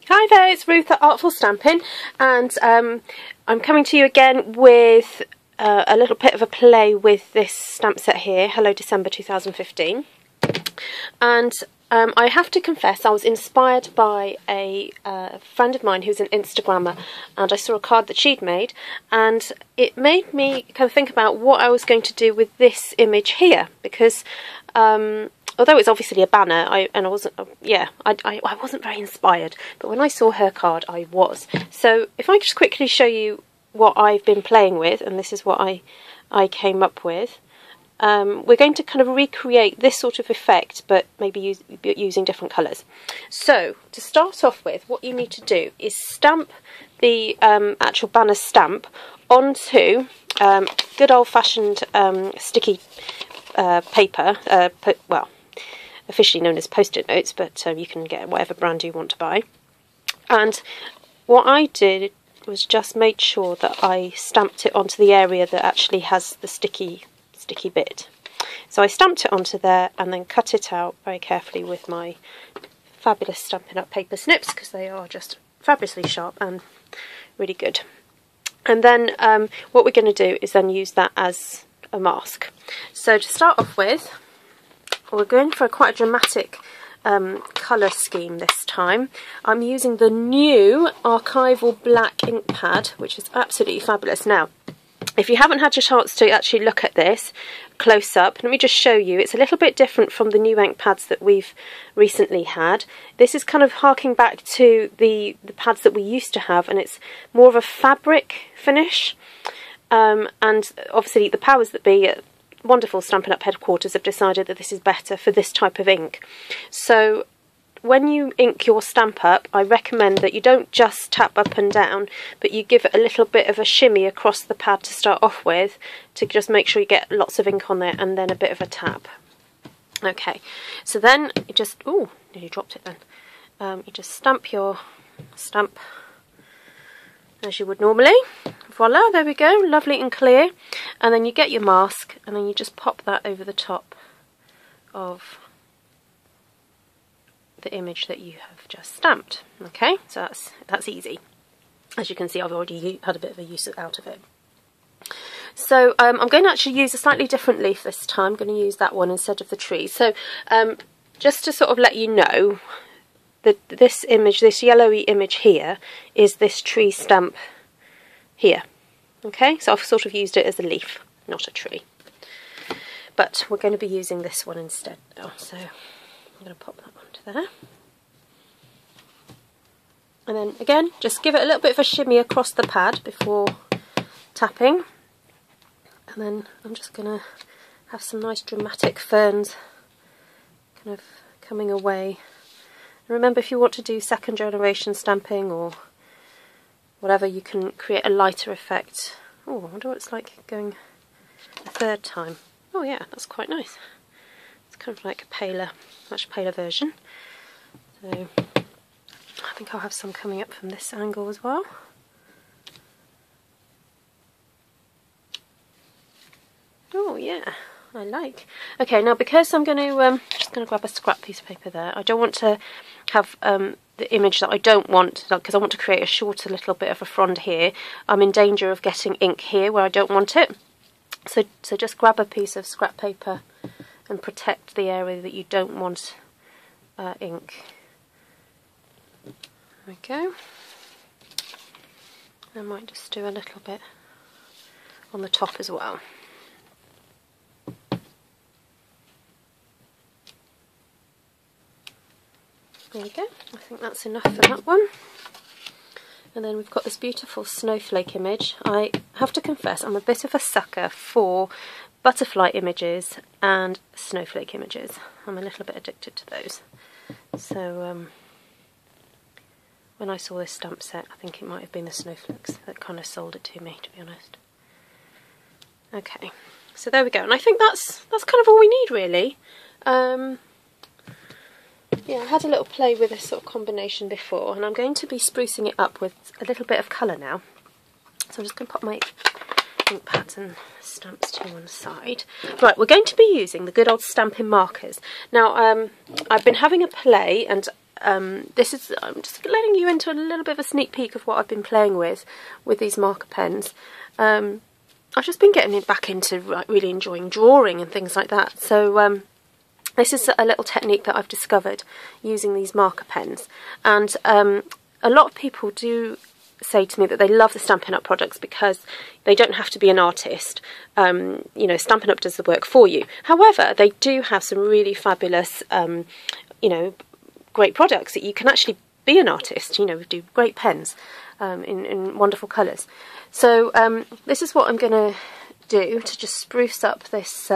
Hi there, it's Ruth at aRtful Stampin', and I'm coming to you again with a little bit of a play with this stamp set here, Hello December 2015. And I have to confess, I was inspired by a friend of mine who's an Instagrammer, and I saw a card that she'd made, and it made me kind of think about what I was going to do with this image here, because although it's obviously a banner, I wasn't very inspired, but when I saw her card, I was. So if I just quickly show you what I've been playing with, and this is what I came up with. We're going to kind of recreate this sort of effect, but maybe using different colours. So to start off with, what you need to do is stamp the actual banner stamp onto good old-fashioned sticky paper, well, officially known as post-it notes, but you can get whatever brand you want to buy. And what I did was just made sure that I stamped it onto the area that actually has the sticky bit. So I stamped it onto there and then cut it out very carefully with my fabulous Stampin' Up paper snips, because they are just fabulously sharp and really good. And then what we're going to do is then use that as a mask. So to start off with, we're going for quite a dramatic colour scheme this time. I'm using the new aRtful black ink pad, which is absolutely fabulous. Now, if you haven't had your chance to actually look at this close up, let me just show you. It's a little bit different from the new ink pads that we've recently had. This is kind of harking back to the pads that we used to have, and it's more of a fabric finish. And obviously the powers that be at wonderful Stampin' Up headquarters have decided that this is better for this type of ink. So when you ink your Stamp Up, I recommend that you don't just tap up and down, but you give it a little bit of a shimmy across the pad to start off with, to just make sure you get lots of ink on there, and then a bit of a tap. Okay, so then you just, ooh, nearly dropped it then. You just stamp your stamp as you would normally. Voila, there we go, lovely and clear. And then you get your mask, and then you just pop that over the top of the image that you have just stamped. Okay, so that's easy. As you can see, I've already had a bit of a use out of it. So I'm going to actually use a slightly different leaf this time. I'm going to use that one instead of the tree. So just to sort of let you know, that this image, this yellowy image here, is this tree stamp here. Okay, so I've sort of used it as a leaf, not a tree. But we're going to be using this one instead now, so I'm going to pop that onto there. And then again, just give it a little bit of a shimmy across the pad before tapping. And then I'm just going to have some nice dramatic ferns kind of coming away. And remember, if you want to do second generation stamping or whatever, you can create a lighter effect. Oh, I wonder what it's like going a third time. Oh yeah, that's quite nice. It's kind of like a paler, much paler version. So I think I'll have some coming up from this angle as well. Oh yeah, I like. Okay, now because I'm going to just going to grab a scrap piece of paper there. I don't want to have the image that I don't want, because I want to create a shorter little bit of a frond here. I'm in danger of getting ink here where I don't want it. So just grab a piece of scrap paper and protect the area that you don't want ink. There we go. I might just do a little bit on the top as well. There we go, I think that's enough for that one. And then we've got this beautiful snowflake image. I have to confess, I'm a bit of a sucker for butterfly images and snowflake images. I'm a little bit addicted to those. So when I saw this stamp set, I think it might have been the snowflakes that kind of sold it to me, to be honest. Okay, so there we go, and I think that's kind of all we need, really. Yeah, I had a little play with this sort of combination before, and I'm going to be sprucing it up with a little bit of colour now. So I'm just going to pop my ink pads and stamps to one side. Right, we're going to be using the good old Stampin' markers. Now, I've been having a play, and this is, I'm just letting you into a little bit of a sneak peek of what I've been playing with these marker pens. I've just been getting back into really enjoying drawing and things like that. So this is a little technique that I've discovered using these marker pens. And a lot of people do say to me that they love the Stampin' Up! Products because they don't have to be an artist. You know, Stampin' Up! Does the work for you. However, they do have some really fabulous, you know, great products that you can actually be an artist, you know, do great pens in wonderful colours. So this is what I'm going to do to just spruce up this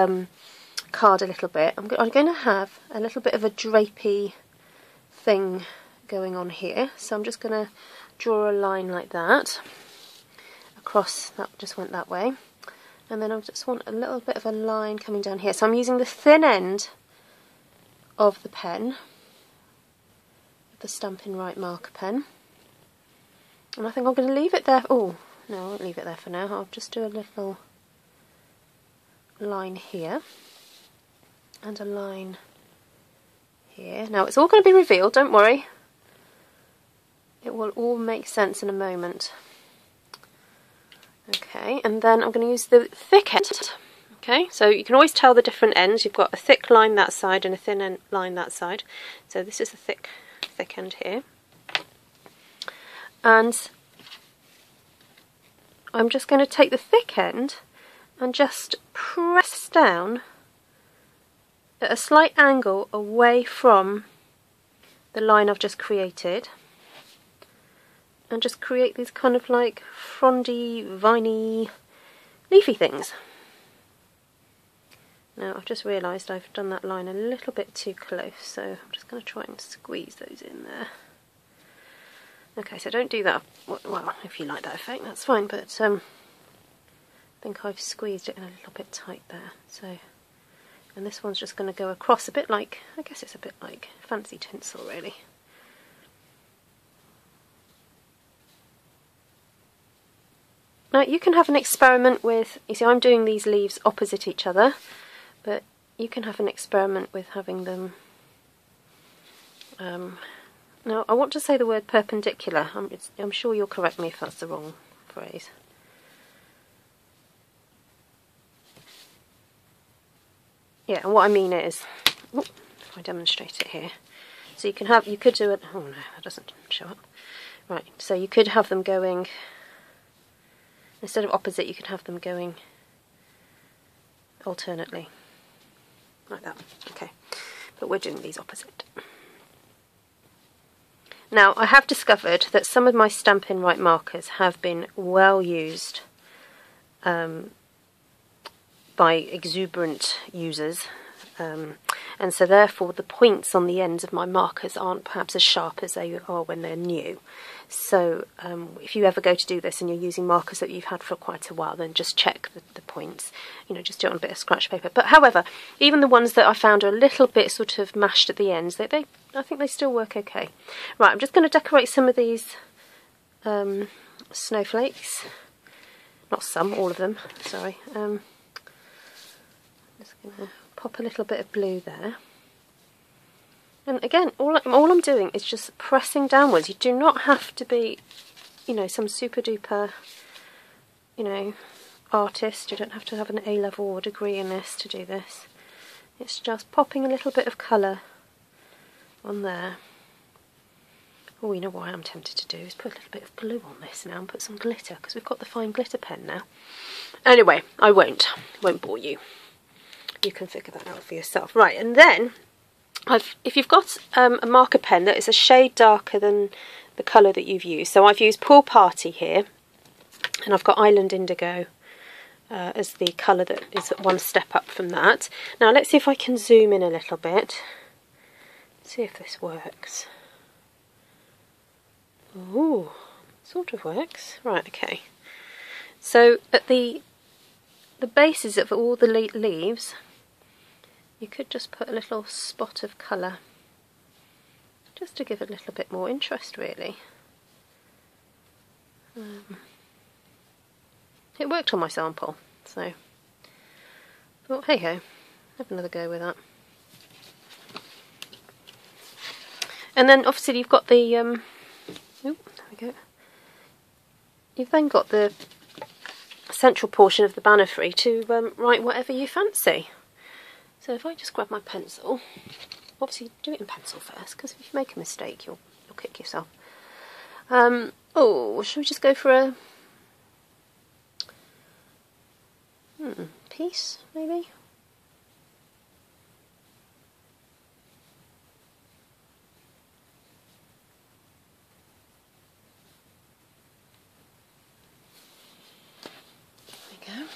card a little bit. I'm going to have a little bit of a drapey thing going on here. So I'm just going to draw a line like that across, that just went that way. And then I just want a little bit of a line coming down here. So I'm using the thin end of the pen, the Stampin' Right marker pen. And I think I'm going to leave it there. Oh, no, I won't leave it there for now. I'll just do a little line here and a line here. Now it's all going to be revealed, don't worry. It will all make sense in a moment. Okay, and then I'm going to use the thick end. Okay, so you can always tell the different ends. You've got a thick line that side and a thin end line that side. So this is the thick end here. And I'm just going to take the thick end and just press down at a slight angle away from the line I've just created, and just create these kind of like frondy, viney, leafy things. Now I've just realised I've done that line a little bit too close, so I'm just going to try and squeeze those in there. Okay, so don't do that. Well, if you like that effect, that's fine, but I think I've squeezed it in a little bit tight there. So, and this one's just going to go across a bit like, I guess it's a bit like fancy tinsel, really. Now you can have an experiment with, you see I'm doing these leaves opposite each other, but you can have an experiment with having them, now I want to say the word perpendicular. I'm sure you'll correct me if that's the wrong phrase. Yeah, and what I mean is, if I demonstrate it here, so you could do it, oh no, that doesn't show up. Right, so you could have them going, instead of opposite, you could have them going alternately, like that. Okay, but we're doing these opposite. Now, I have discovered that some of my Stampin' Right markers have been well used by exuberant users, and so therefore the points on the ends of my markers aren't perhaps as sharp as they are when they're new. So if you ever go to do this and you're using markers that you've had for quite a while, then just check the points, you know, just do it on a bit of scratch paper. But however, even the ones that I found are a little bit sort of mashed at the ends, I think they still work okay. Right, I'm just going to decorate some of these snowflakes. Not some, all of them, sorry. Just going to pop a little bit of blue there. And again, all I'm doing is just pressing downwards. You do not have to be, you know, some super duper, you know, artist. You don't have to have an A-level or degree in this to do this. It's just popping a little bit of colour on there. Oh, you know what I'm tempted to do is put a little bit of glue on this now and put some glitter, because we've got the fine glitter pen now. Anyway, I won't bore you. You can figure that out for yourself. Right, and then if you've got a marker pen that is a shade darker than the colour that you've used, so I've used Pool Party here, and I've got Island Indigo as the colour that is one step up from that. Now let's see if I can zoom in a little bit, see if this works. Ooh, sort of works. Right, okay. So at the bases of all the leaves, you could just put a little spot of colour, just to give it a little bit more interest, really. It worked on my sample, so I thought, hey ho, have another go with that. And then obviously you've got the, oh, there we go. You've then got the central portion of the banner free to write whatever you fancy. So if I just grab my pencil, obviously do it in pencil first, because if you make a mistake you'll kick yourself. Oh, shall we just go for a piece, maybe? There we go.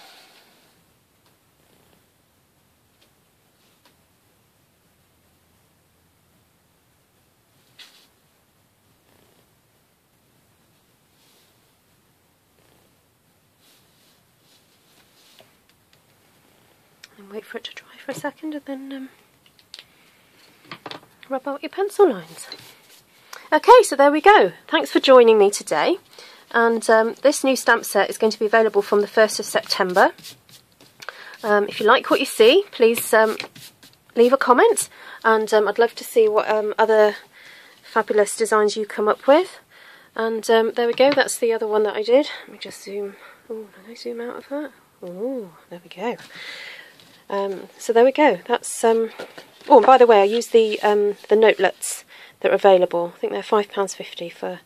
And wait for it to dry for a second, and then rub out your pencil lines. Okay, so there we go. Thanks for joining me today. And this new stamp set is going to be available from the 1st of September. If you like what you see, please leave a comment, and I'd love to see what other fabulous designs you come up with. And there we go, that's the other one that I did. Let me just zoom. Oh, did I zoom out of that? Oh, there we go. So there we go. That's oh, and by the way, I use the notelets that are available. I think they're £5.50 for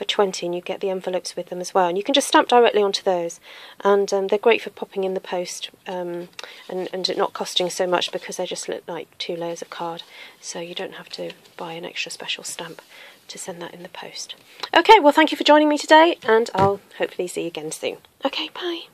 20, and you get the envelopes with them as well. And you can just stamp directly onto those, and they're great for popping in the post, and it not costing so much, because they just look like 2 layers of card, so you don't have to buy an extra special stamp to send that in the post. Okay, well, thank you for joining me today, and I'll hopefully see you again soon. Okay, bye.